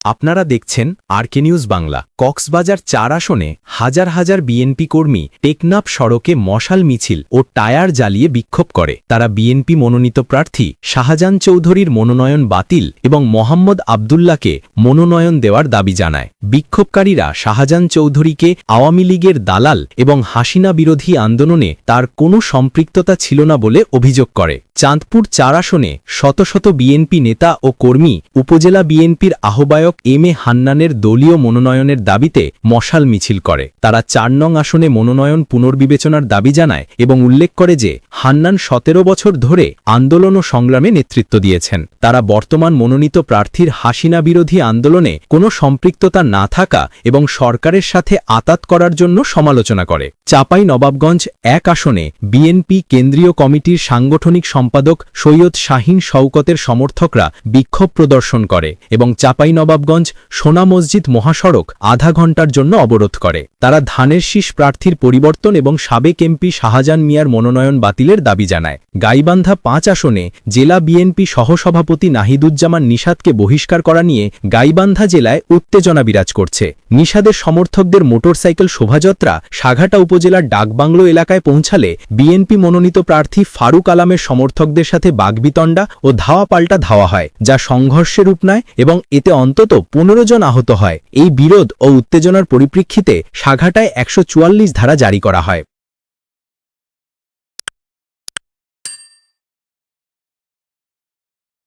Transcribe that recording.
আপনারা দেখছেন আরকে নিউজ বাংলা। কক্সবাজার ৪ আসনে হাজার হাজার বিএনপি কর্মী টেকনাফ সড়কে মশাল মিছিল ও টায়ার জ্বালিয়ে বিক্ষোভ করে। তারা বিএনপি মনোনীত প্রার্থী শাহজাহান চৌধুরীর মনোনয়ন বাতিল এবং মোহাম্মদ আবদুল্লাহকে মনোনয়ন দেওয়ার দাবি জানায়। বিক্ষোভকারীরা শাহজাহান চৌধুরীকে আওয়ামী লীগের দালাল এবং হাসিনা বিরোধী আন্দোলনে তার কোনো সম্পৃক্ততা ছিল না বলে অভিযোগ করে। চাঁদপুর ৪ আসনে শত শত বিএনপি নেতা ও কর্মী উপজেলা বিএনপির আহ্বায়ক এম এ হান্নানের দলীয় মনোনয়নের দাবিতে মশাল মিছিল করে। তারা ৪ নং আসনে মনোনয়ন পুনর্বিবেচনার দাবি জানায় এবং উল্লেখ করে যে হান্নান ১৭ বছর ধরে আন্দোলন ও সংগ্রামে নেতৃত্ব দিয়েছেন। তারা বর্তমান মনোনীত প্রার্থীর হাসিনা বিরোধী আন্দোলনে কোনো সম্পৃক্ততা না থাকা এবং সরকারের সাথে আতাত করার জন্য সমালোচনা করে। চাঁপাইনবাবগঞ্জ ১ আসনে বিএনপি কেন্দ্রীয় কমিটির সাংগঠনিক সম্পাদক সৈয়দ শাহীন শওকতের সমর্থকরা বিক্ষোভ প্রদর্শন করে এবং চাঁপাইনবাবগঞ্জ সোনা মসজিদ মহাসড়ক আধা ঘণ্টার জন্য অবরোধ করে। তারা ধানের শীষ প্রার্থীর পরিবর্তন এবং সাবেক এমপি শাহজাহান মিয়ার মনোনয়ন বাতিলের দাবি জানায়। গাইবান্ধা ৫ আসনে জেলা বিএনপি সহসভাপতি নাহিদুজ্জামান নিশাদকে বহিষ্কার করা নিয়ে গাইবান্ধা জেলায় উত্তেজনা বিরাজ করছে। নিশাদের সমর্থকদের মোটরসাইকেল শোভাযাত্রা সাঘাটা উপজেলার ডাকবাংলো এলাকায় পৌঁছালে বিএনপি মনোনীত প্রার্থী ফারুক আলমের সমর্থকদের সাথে বাগবিতণ্ডা ও ধাওয়া পাল্টা ধাওয়া হয়, যা সংঘর্ষের রূপ নেয় এবং এতে অন্তত ১৫ জন আহত হয়। এই বিরোধ ও উত্তেজনার পরিপ্রেক্ষিতে সাঘাটায় ১৪৪ ধারা জারি করা হয়।